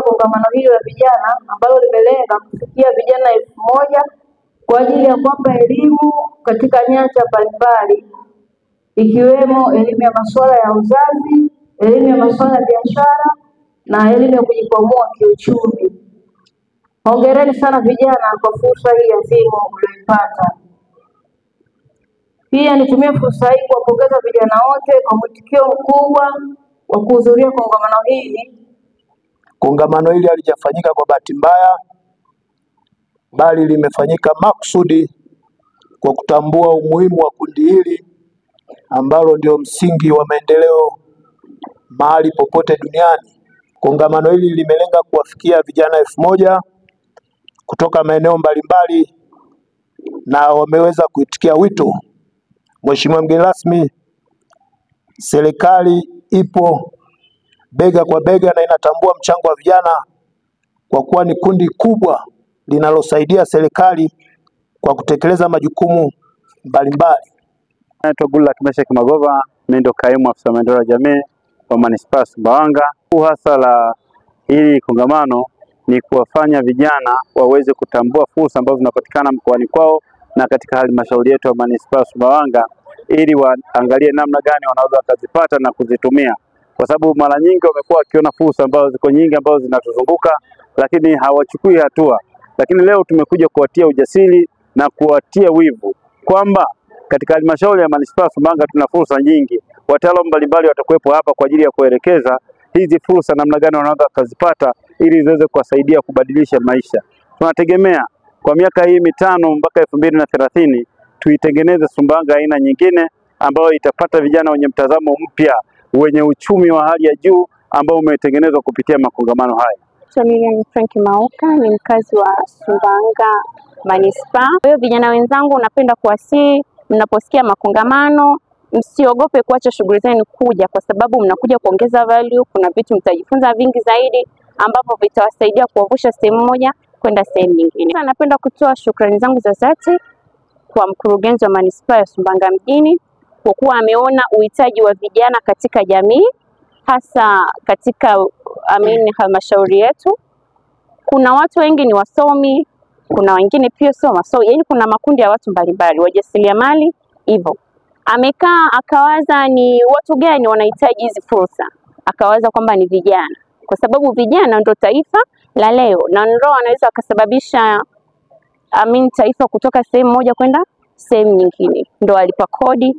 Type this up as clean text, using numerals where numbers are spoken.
kongamano hili la vijana ambalo limelenga kufikia vijana 1000 kwa ajili ya kuwapa elimu katika nyanja mbalimbali ikiwemo elimu ya masuala ya uzazi, elimu ya masuala ya biashara na elimu ya kujikwamua kiuchumi. Hongereni sana vijana kwa fursa hii adhimu mlioipata. Pia nitumie fursa hii kuwapongeza vijana wote kwa mwitikio mkubwa wa kuhudhuria kongamano hili. Kongamano hili halijafanyika kwa bahati mbaya, bali limefanyika makusudi kwa kutambua umuhimu wa kundi hili ambalo ndio msingi wa maendeleo mahali popote duniani. Kongamano hili limelenga kuwafikia vijana 1000 kutoka maeneo mbalimbali na wameweza kuitikia wito. Mheshimiwa mgeni rasmi, serikali ipo bega kwa bega na inatambua mchango wa vijana kwa kuwa ni kundi kubwa linalosaidia serikali kwa kutekeleza majukumu mbalimbali. Naitwa Goodluck Meshek Magova, mimi ndo kaimu afisa maendeleo ya jamii wa Manispaa Sumbawanga. Hasa la hili kongamano ni kuwafanya vijana waweze kutambua fursa ambazo zinapatikana mkoani kwao na katika halmashauri yetu ya Manispaa Sumbawanga, ili waangalie namna gani wanaweza kuzipata na kuzitumia, kwa sababu mara nyingi wamekuwa wakiona fursa ambazo ziko nyingi ambazo zinatuzunguka lakini hawachukui hatua. Lakini leo tumekuja kuwatia ujasiri na kuwatia wivu kwamba katika halmashauri ya Manispaa Sumbawanga tuna fursa nyingi. Wataalamu mbalimbali watakuwepo hapa kwa ajili ya kuelekeza hizi fursa namna gani wanaweza kuzipata ili ziweze kuwasaidia kubadilisha maisha. Tunategemea kwa miaka hii 5 mpaka 2030 tuitengeneze Sumbawanga aina nyingine ambayo itapata vijana wenye mtazamo mpya, wenye uchumi wa hali ya juu ambao umetengenezwa kupitia makongamano haya. Mimi Frank Mauka ni mkazi wa Sumbawanga Manispaa. Kwa hiyo vijana wenzangu, napenda kuwasihi mnaposikia makongamano msiogope kuacha shughuli zenu kuja, kwa sababu mnakuja kuongeza value. Kuna vitu mtajifunza vingi zaidi ambavyo vitawasaidia kuwavusha sehemu moja kwenda sehemu nyingine. Napenda kutoa shukrani zangu za dhati kwa mkurugenzi wa Manispaa ya Sumbawanga mjini kwa kuwa ameona uhitaji wa vijana katika jamii, hasa katika halmashauri yetu. Kuna watu wengi ni wasomi, kuna wengine pia sio wasomi, yaani kuna makundi ya watu mbalimbali, wajasiriamali hivyo. Amekaa akawaza ni watu gani wanahitaji hizi fursa, akawaza kwamba ni vijana, kwa sababu vijana ndio taifa la leo na ndio wanaweza kusababisha taifa kutoka sehemu moja kwenda sehemu nyingine, ndio walipa kodi.